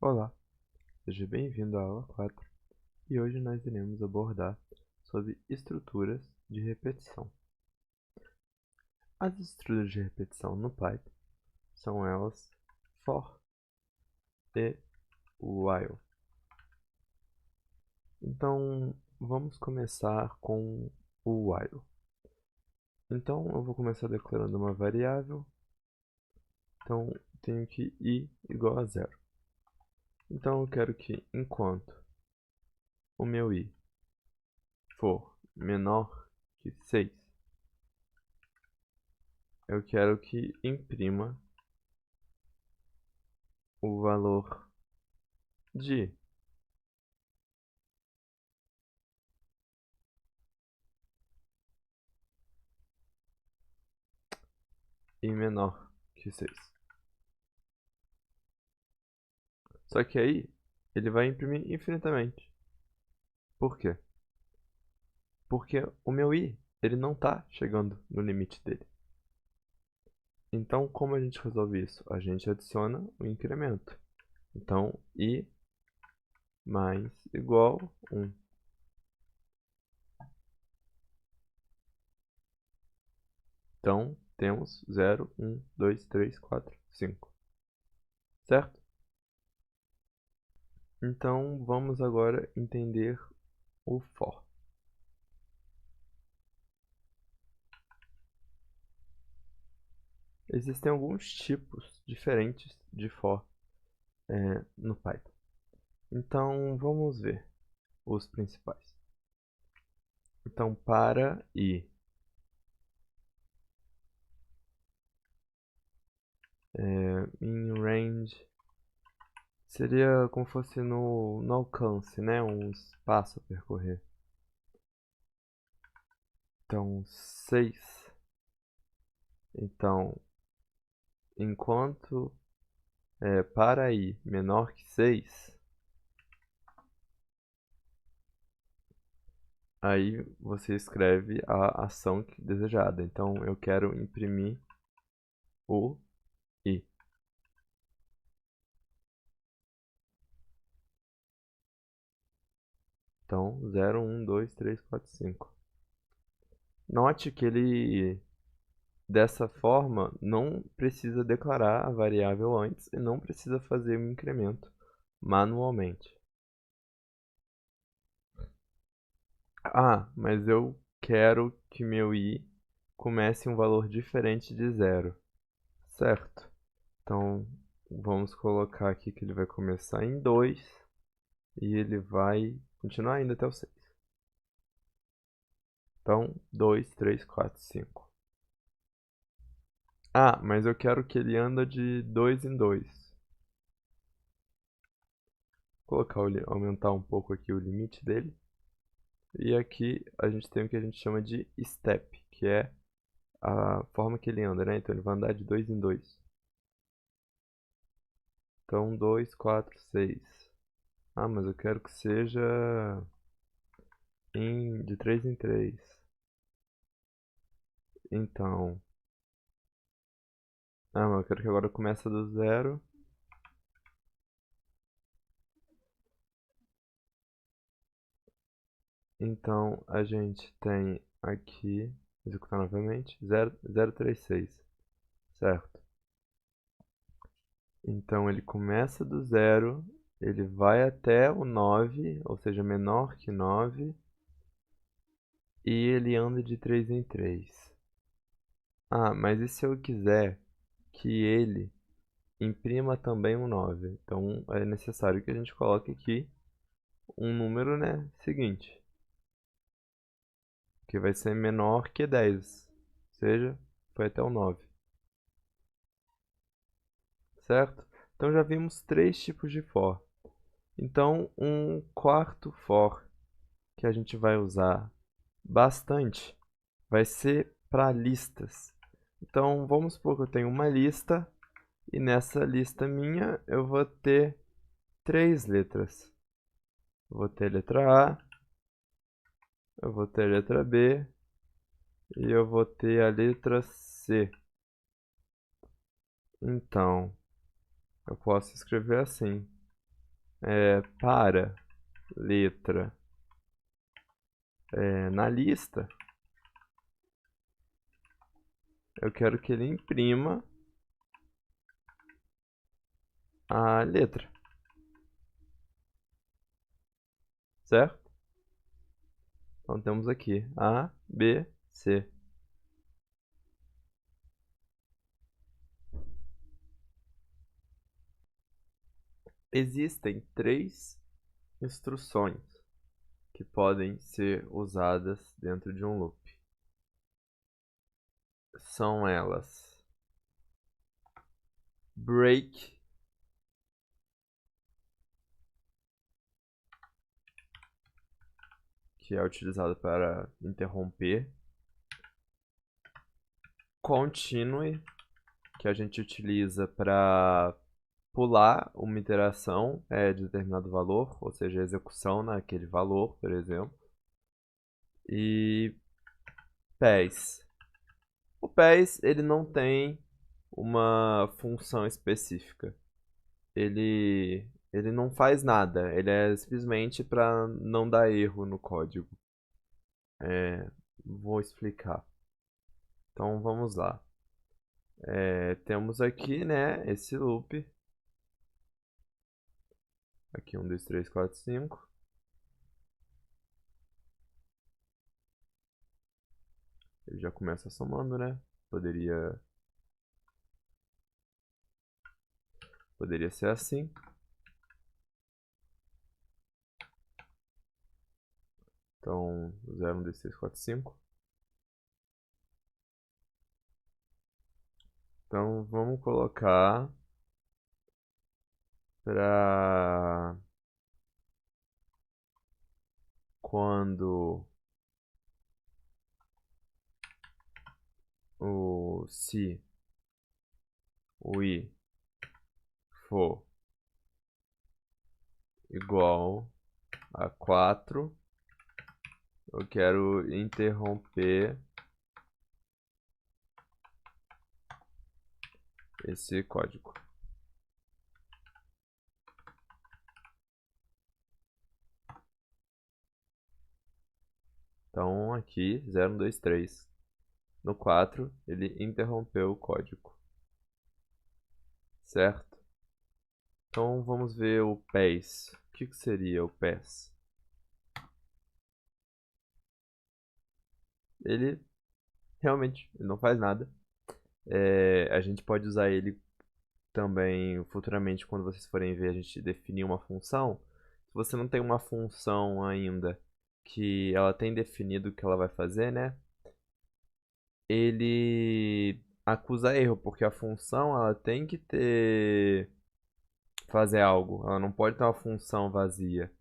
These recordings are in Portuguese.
Olá, seja bem-vindo à aula 4 e hoje nós iremos abordar sobre estruturas de repetição. As estruturas de repetição no Python são elas for e while. Então, vamos começar com o while. Então, eu vou começar declarando uma variável. Então, tenho que i igual a 0. Então, eu quero que enquanto o meu i for menor que 6, eu quero que imprima o valor de i menor que 6. Só que aí ele vai imprimir infinitamente. Por quê? Porque o meu i ele não está chegando no limite dele. Então, como a gente resolve isso? A gente adiciona o incremento. Então, i mais igual 1. Então, temos 0, 1, 2, 3, 4, 5. Certo? Então, vamos agora entender o for. Existem alguns tipos diferentes de for no Python. Então, vamos ver os principais. Então, para i in range seria como fosse no alcance, né? Um espaço a percorrer. Então, 6. Então, enquanto para i menor que 6, aí você escreve a ação desejada. Então, eu quero imprimir o i. Então, 0, 1, 2, 3, 4, 5. Note que ele, dessa forma, não precisa declarar a variável antes e não precisa fazer o incremento manualmente. Ah, mas eu quero que meu i comece um valor diferente de 0, certo? Então, vamos colocar aqui que ele vai começar em 2 e ele vai continuar indo até o 6. Então, 2, 3, 4, 5. Ah, mas eu quero que ele anda de 2 em 2. Vou aumentar um pouco aqui o limite dele. E aqui a gente tem o que a gente chama de step, que é a forma que ele anda, né? Então ele vai andar de 2 em 2. Então 2, 4, 6. Ah, mas eu quero que seja de 3 em 3. Então... Ah, mas eu quero que agora comece do 0. Então a gente tem aqui, executar novamente, 0, 0, 3, 6. Certo? Então ele começa do 0, ele vai até o 9, ou seja, menor que 9, e ele anda de 3 em 3. Ah, mas e se eu quiser que ele imprima também um 9? Então é necessário que a gente coloque aqui um número, né, seguinte, que vai ser menor que 10, ou seja, foi até o 9, certo? Então já vimos três tipos de for. Então um quarto for que a gente vai usar bastante vai ser para listas. Então vamos supor que eu tenho uma lista e nessa lista minha eu vou ter três letras. Eu vou ter letra A, eu vou ter letra B e eu vou ter a letra C. Então, eu posso escrever assim. para letra na lista, eu quero que ele imprima a letra, certo? Então temos aqui A, B, C. Existem 3 instruções que podem ser usadas dentro de um loop. São elas: break, que é utilizado para interromper, continue, que a gente utiliza para pular uma iteração de determinado valor, ou seja, a execução naquele valor, por exemplo, e pass. O pass ele não tem uma função específica. Ele não faz nada, ele é simplesmente para não dar erro no código. Vou explicar. Então vamos lá. Temos aqui, né, esse loop. Aqui 1, 2, 3, 4, 5. Ele já começa somando, né? Poderia ser assim. Então 0, 1, 2, 3, 4, 5. Então vamos colocar para quando se o i for igual a 4, eu quero interromper esse código. Então aqui 0, 1, 2, 3. No 4 ele interrompeu o código, certo? Então vamos ver o pass. O que seria o pass? Ele realmente não faz nada. A gente pode usar ele também futuramente, quando vocês forem ver a gente definir uma função. Se você não tem uma função ainda que ela tem definido o que ela vai fazer, né? Ele acusa erro, porque a função ela tem que fazer algo. Ela não pode ter uma função vazia.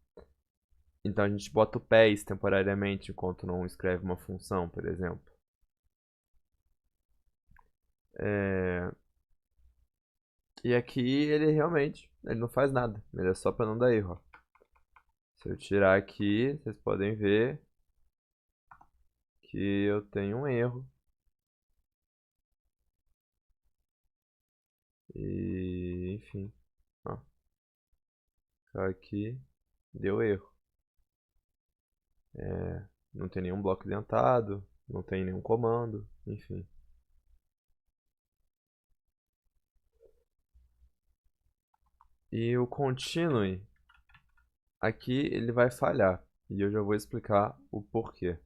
Então a gente bota o pass temporariamente enquanto não escreve uma função, por exemplo. E aqui ele realmente não faz nada. Ele é só para não dar erro. Ó. Se eu tirar aqui, vocês podem ver que eu tenho um erro. E enfim. Ó. Aqui deu erro. Não tem nenhum bloco dentado, não tem nenhum comando, enfim. E o continue, aqui ele vai falhar. E eu já vou explicar o porquê.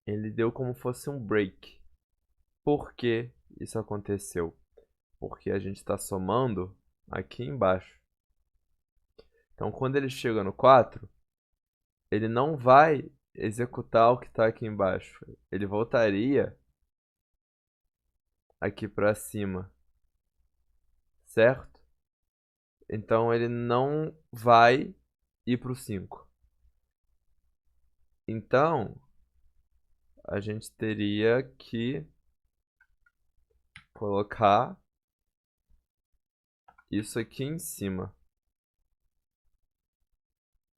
Ele deu como fosse um break. Por que isso aconteceu? Porque a gente está somando aqui embaixo. Então, quando ele chega no 4, ele não vai executar o que está aqui embaixo. Ele voltaria aqui para cima, certo? Então, ele não vai ir para o 5. Então, a gente teria que colocar isso aqui em cima.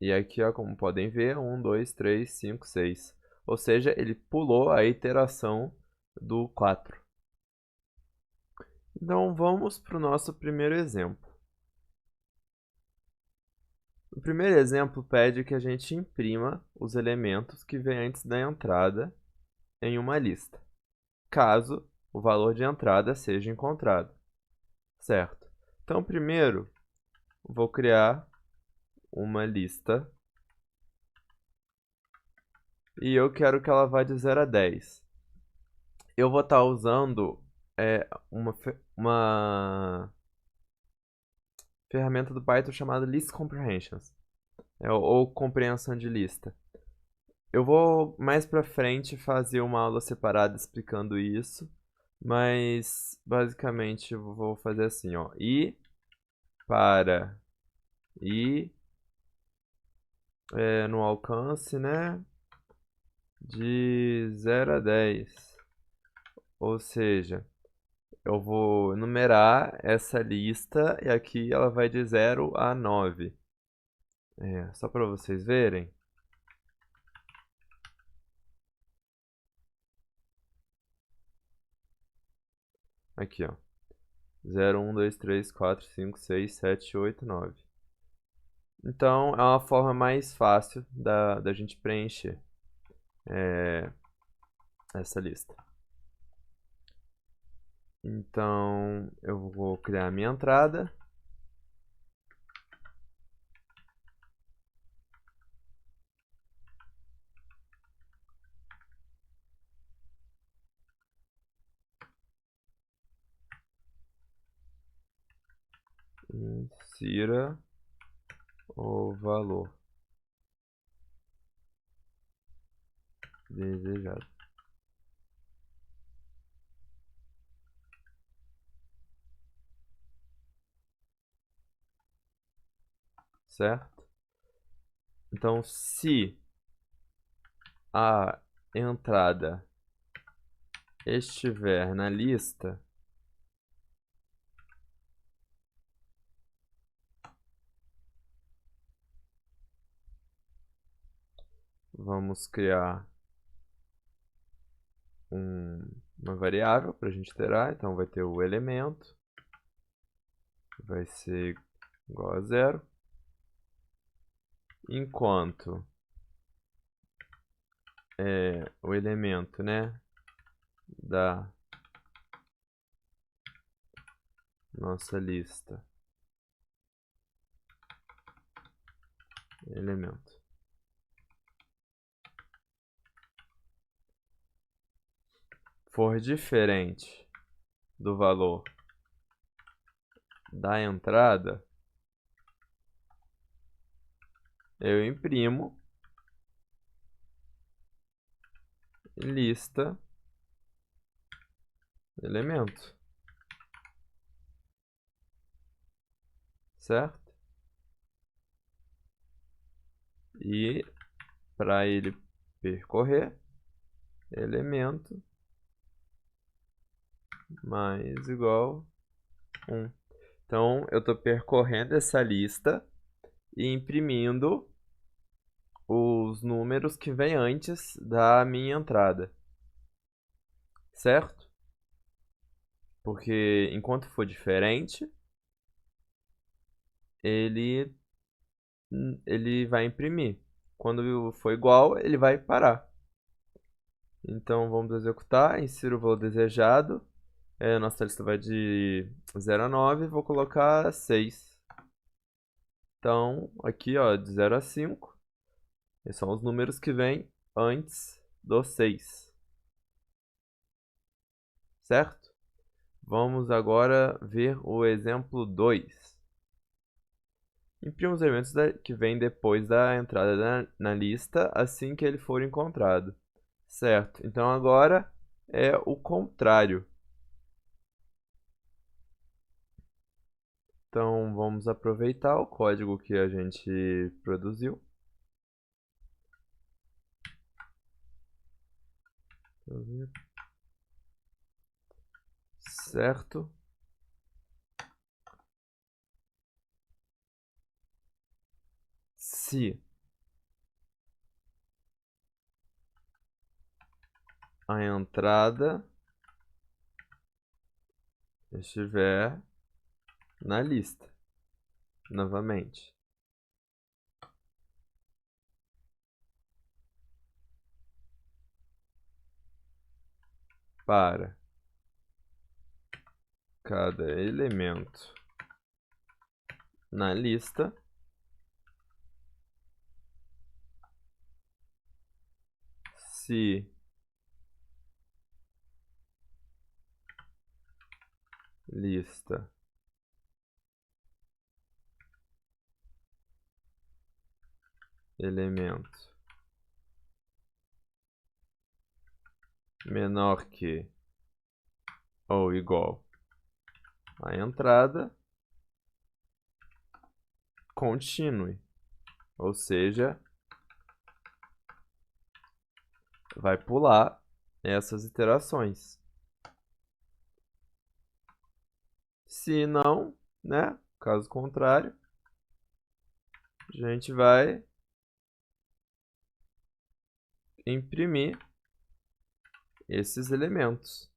E aqui, ó, como podem ver, 1, 2, 3, 5, 6. Ou seja, ele pulou a iteração do 4. Então, vamos para o nosso primeiro exemplo. O primeiro exemplo pede que a gente imprima os elementos que vêm antes da entrada em uma lista, caso o valor de entrada seja encontrado, certo? Então, primeiro, vou criar uma lista e eu quero que ela vá de 0 a 10. Eu vou estar usando uma ferramenta do Python chamada List Comprehensions, ou compreensão de lista. Eu vou mais pra frente fazer uma aula separada explicando isso, mas basicamente eu vou fazer assim, ó, para no alcance, né, de 0 a 10. Ou seja, eu vou numerar essa lista e aqui ela vai de 0 a 9. Só para vocês verem. Aqui, ó. 0, 1, 2, 3, 4, 5, 6, 7, 8, 9. Então, é uma forma mais fácil da gente preencher essa lista. Então, eu vou criar a minha entrada. Insira o valor desejado. Certo? Então, se a entrada estiver na lista, vamos criar uma variável para a gente iterar. Então, vai ter o elemento, vai ser igual a 0, enquanto o elemento, né, da nossa lista, elemento, for diferente do valor da entrada, eu imprimo lista elemento, certo? E para ele percorrer, elemento mais igual 1. Então, eu estou percorrendo essa lista e imprimindo os números que vêm antes da minha entrada, certo? Porque enquanto for diferente, ele vai imprimir. Quando for igual, ele vai parar. Então, vamos executar, insiro o valor desejado. Nossa lista vai de 0 a 9, vou colocar 6. Então, aqui, ó, de 0 a 5, esses são os números que vêm antes do 6. Certo? Vamos agora ver o exemplo 2. Imprima os elementos que vêm depois da entrada na lista, assim que ele for encontrado. Certo? Então, agora é o contrário. Então, vamos aproveitar o código que a gente produziu. Certo? Se a entrada estiver na lista, novamente. Para cada elemento na lista, se lista elemento menor que ou igual à entrada, continue, ou seja, vai pular essas iterações. Se não, né, caso contrário, a gente vai imprimir esses elementos.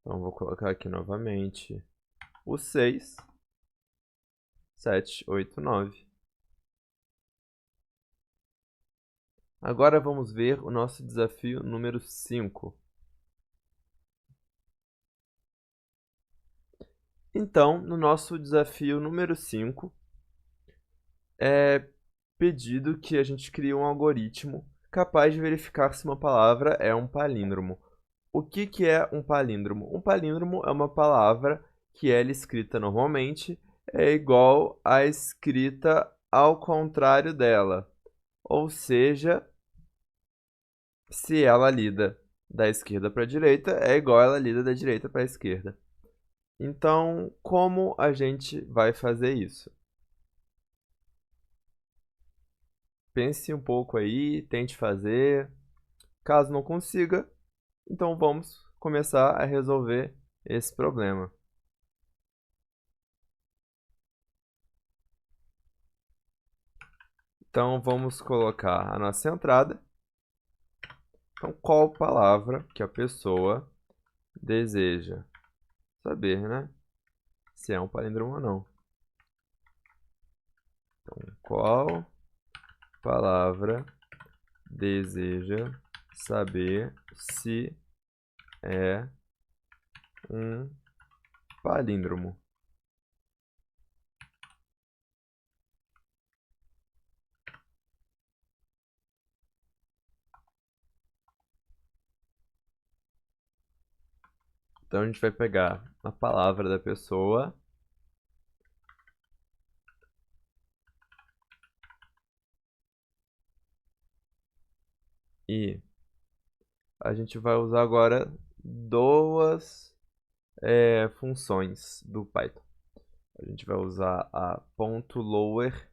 Então, vou colocar aqui novamente o 6, 7, 8, 9. Agora vamos ver o nosso desafio número 5. Então, no nosso desafio número 5, é pedido que a gente crie um algoritmo capaz de verificar se uma palavra é um palíndromo. O que é um palíndromo? Um palíndromo é uma palavra que ela escrita normalmente é igual à escrita ao contrário dela. Ou seja, se ela lida da esquerda para a direita, é igual a ela lida da direita para a esquerda. Então, como a gente vai fazer isso? Pense um pouco aí, tente fazer. Caso não consiga, então vamos começar a resolver esse problema. Então vamos colocar a nossa entrada. Então, qual palavra que a pessoa deseja saber, né? Se é um palíndromo ou não. Então, qual palavra deseja saber se é um palíndromo? Então, a gente vai pegar a palavra da pessoa e a gente vai usar agora duas funções do Python. A gente vai usar a .lower,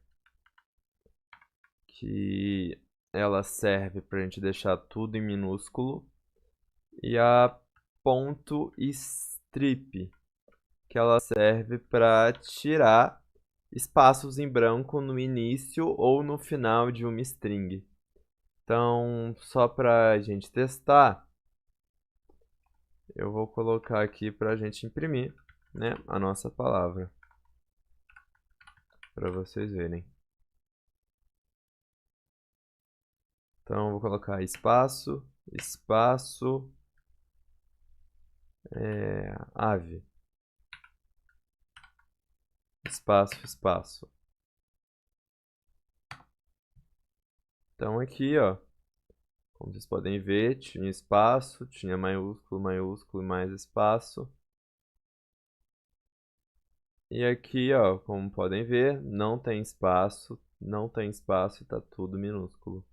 que ela serve para a gente deixar tudo em minúsculo, e a .strip, que ela serve para tirar espaços em branco no início ou no final de uma string. Então, só para a gente testar, eu vou colocar aqui para a gente imprimir, né, a nossa palavra, para vocês verem. Então, eu vou colocar espaço, espaço, ave, espaço, espaço. Então, aqui, ó, como vocês podem ver, tinha espaço, tinha maiúsculo, maiúsculo e mais espaço. E aqui, ó, como podem ver, não tem espaço e está tudo minúsculo.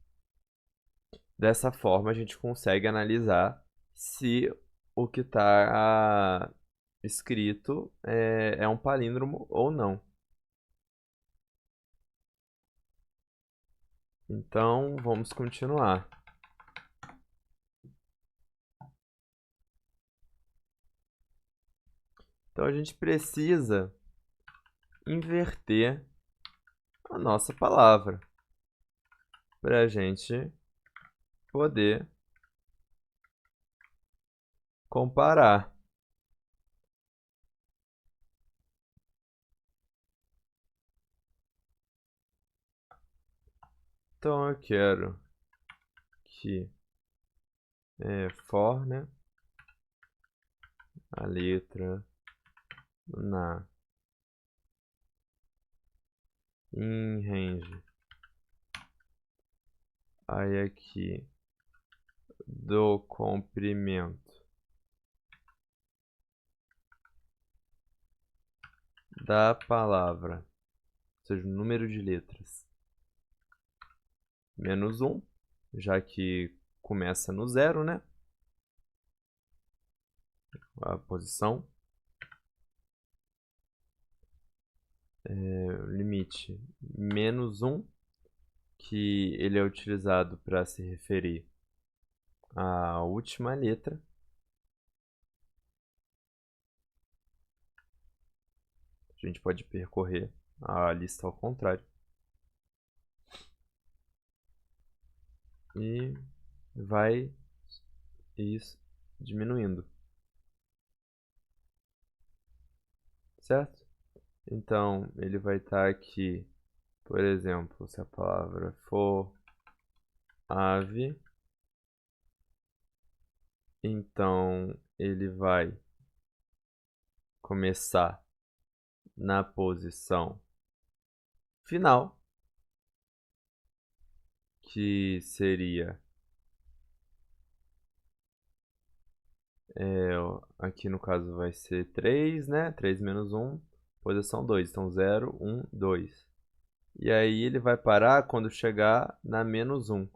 Dessa forma, a gente consegue analisar se o que está escrito é um palíndromo ou não. Então, vamos continuar. Então, a gente precisa inverter a nossa palavra para a gente poder comparar. Então eu quero que for, né, a letra na in range, aí aqui do comprimento da palavra, ou seja, o número de letras, menos 1, já que começa no 0, né? A posição. Limite menos 1, que ele é utilizado para se referir à última letra. A gente pode percorrer a lista ao contrário. E vai isso diminuindo. Certo? Então, ele vai estar aqui, por exemplo, se a palavra for ave, então ele vai começar na posição final, que seria aqui no caso vai ser 3, né? 3 menos 1, posição 2. Então 0, 1, 2. E aí ele vai parar quando chegar na menos 1.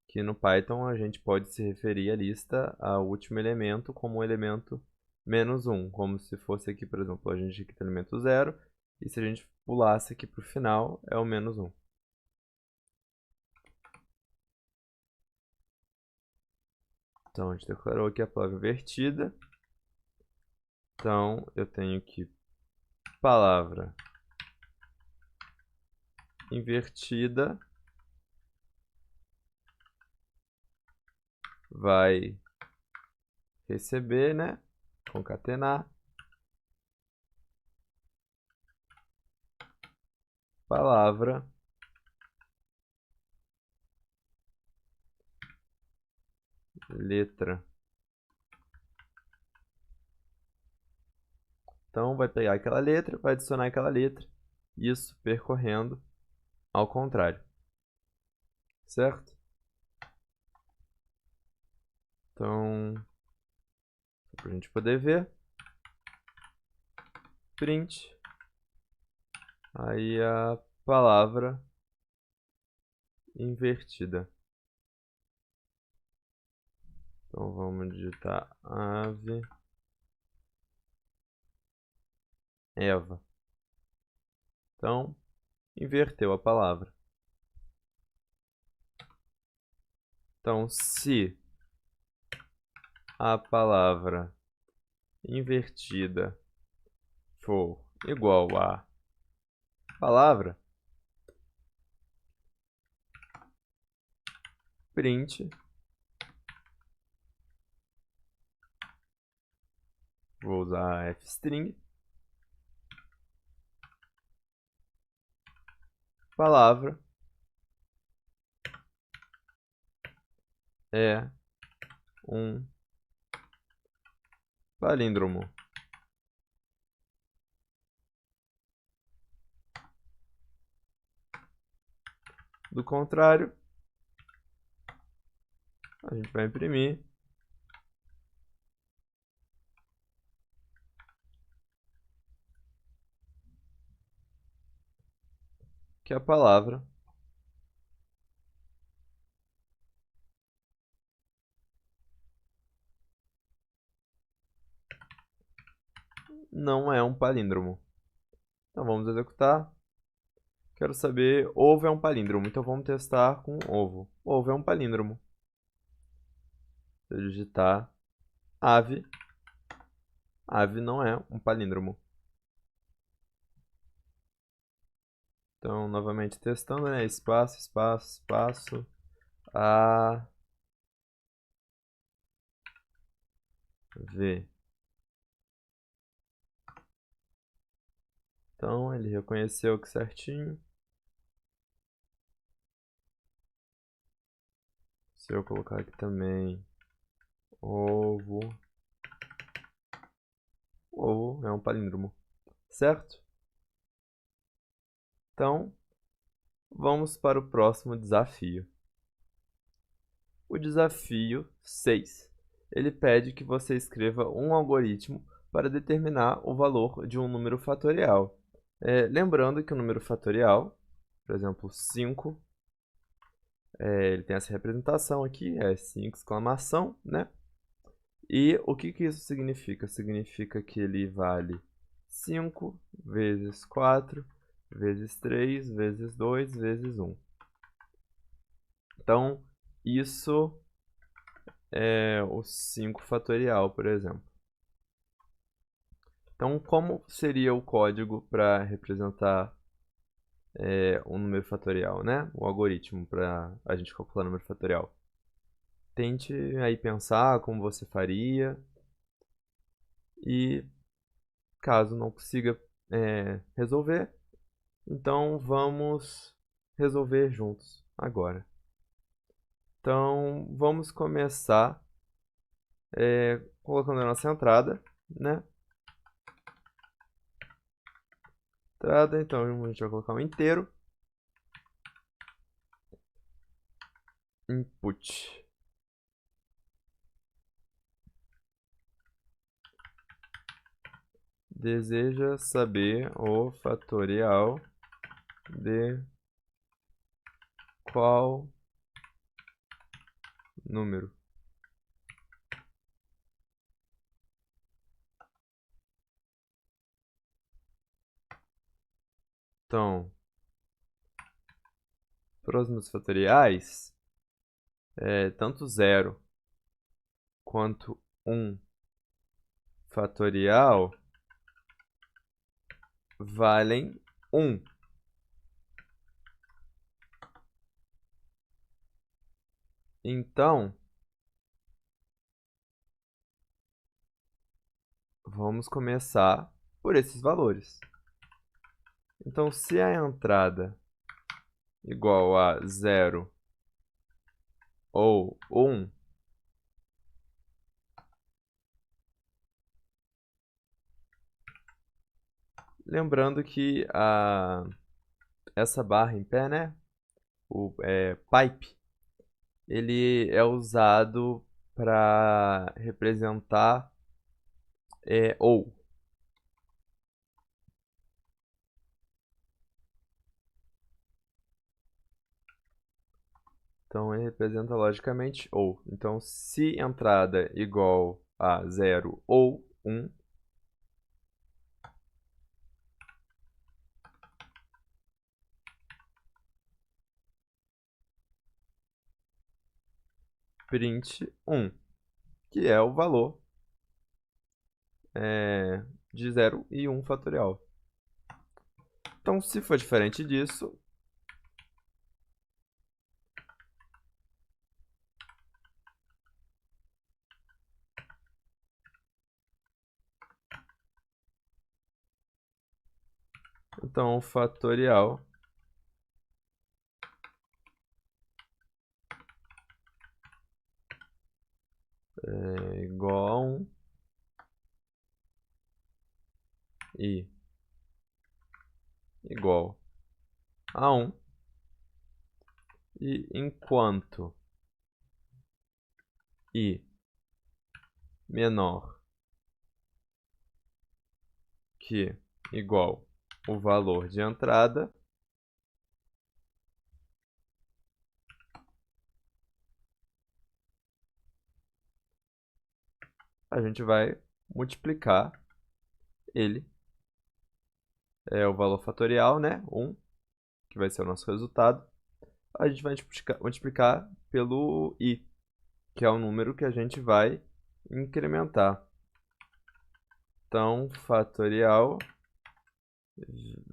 Que no Python a gente pode se referir à lista ao último elemento como o elemento menos 1. Como se fosse aqui, por exemplo, a gente aqui tem o elemento 0. E se a gente pulasse aqui para o final, é o menos 1. Então a gente declarou aqui a palavra invertida. Então eu tenho que palavra invertida vai receber, né? Concatenar palavra letra. Então vai pegar aquela letra, vai adicionar aquela letra, isso percorrendo ao contrário. Certo? Então, para a gente poder ver, print, aí a palavra invertida. Então vamos digitar ave, Eva. Então, inverteu a palavra. Então, se a palavra invertida for igual a palavra, print, vou usar fstring, palavra é um palíndromo. Do contrário, a gente vai imprimir que a palavra não é um palíndromo. Então vamos executar. Quero saber, ovo é um palíndromo, então vamos testar com ovo. Ovo é um palíndromo. Se eu digitar ave, ave não é um palíndromo. Então, novamente testando, né? Espaço, espaço, espaço, A, V. Então, ele reconheceu que certinho. Se eu colocar aqui também ovo, ovo é um palíndromo, certo? Então, vamos para o próximo desafio. O desafio 6. Ele pede que você escreva um algoritmo para determinar o valor de um número fatorial. Lembrando que o número fatorial, por exemplo, 5, ele tem essa representação aqui, é 5 exclamação, né? E o que isso significa? Significa que ele vale 5 vezes 4 vezes 3 vezes 2 vezes 1. Então, isso é o 5 fatorial, por exemplo. Então, como seria o código para representar um número fatorial, né? O algoritmo para a gente calcular o número fatorial. Tente aí pensar como você faria e caso não consiga resolver, então vamos resolver juntos agora. Então, vamos começar colocando a nossa entrada, né? Entrada, então a gente vai colocar um inteiro. Input. Deseja saber o fatorial de qual número? Então, para os números fatoriais, tanto 0 quanto 1 fatorial valem 1. Então, vamos começar por esses valores. Então, se a entrada igual a 0 ou 1, lembrando que essa barra em pé, né, o pipe, ele é usado para representar ou. Então, ele representa logicamente ou. Então, se entrada igual a 0 ou 1, print 1, que é o valor de 0 e 1 fatorial. Então, se for diferente disso, então o fatorial é igual a 1 e igual a 1. E enquanto i menor que igual o valor de entrada, a gente vai multiplicar ele, o valor fatorial, né, 1, que vai ser o nosso resultado, a gente vai multiplicar pelo i, que é o número que a gente vai incrementar. Então, fatorial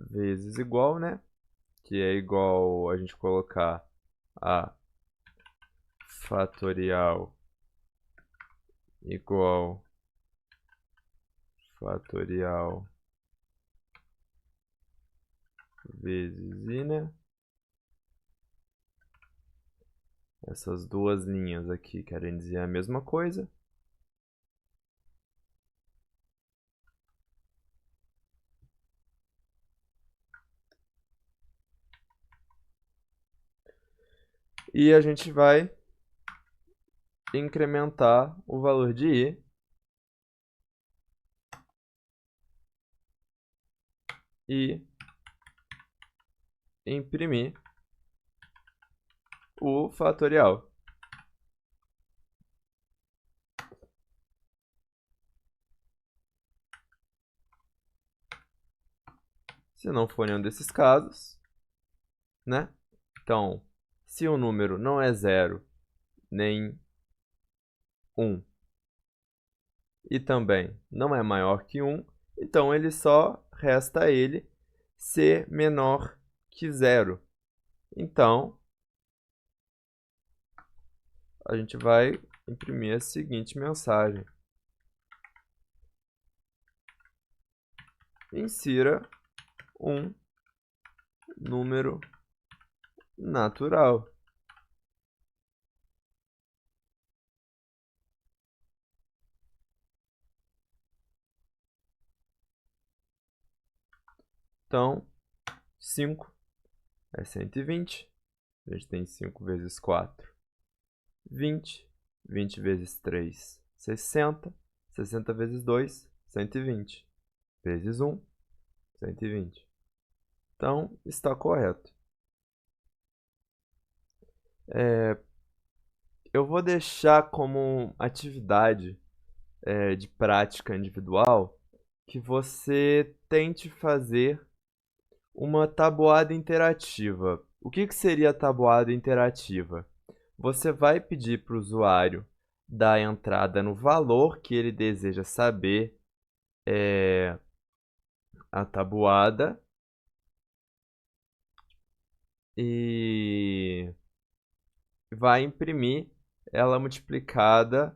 vezes igual, né, que é igual a gente colocar a fatorial igual fatorial vezes i, né? Essas duas linhas aqui querem dizer a mesma coisa. E a gente vai incrementar o valor de i e imprimir o fatorial. Se não for nenhum desses casos, né? Então, se o número não é 0 nem 1 e também não é maior que 1, então ele só resta a ele ser menor que 0. Então, a gente vai imprimir a seguinte mensagem: insira um número natural. Então, 5 é 120. A gente tem 5 vezes 4, 20. 20 vezes 3, 60. 60 vezes 2, 120. Vezes 1, 120. Então, está correto. Eu vou deixar como atividade de prática individual que você tente fazer uma tabuada interativa. O que seria a tabuada interativa? Você vai pedir para o usuário dar entrada no valor que ele deseja saber a tabuada e vai imprimir ela multiplicada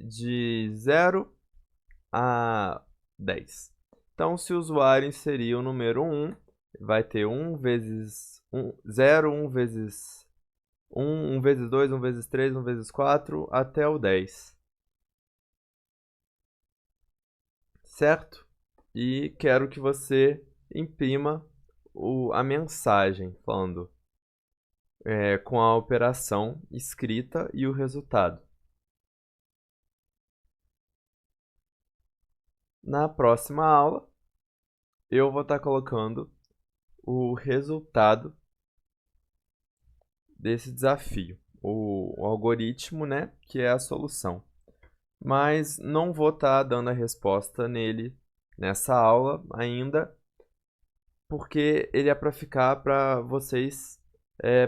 de 0 a 10. Então, se o usuário inserir o número 1, vai ter 1 vezes 1, 0, 1 vezes 1, 1 vezes 2, 1 vezes 3, 1 vezes 4, até o 10. Certo? E quero que você imprima a mensagem falando com a operação escrita e o resultado. Na próxima aula, eu vou estar colocando o resultado desse desafio, o algoritmo, né, que é a solução. Mas não vou estar dando a resposta nele nessa aula ainda, porque ele é para ficar para vocês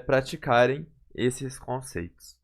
praticarem esses conceitos.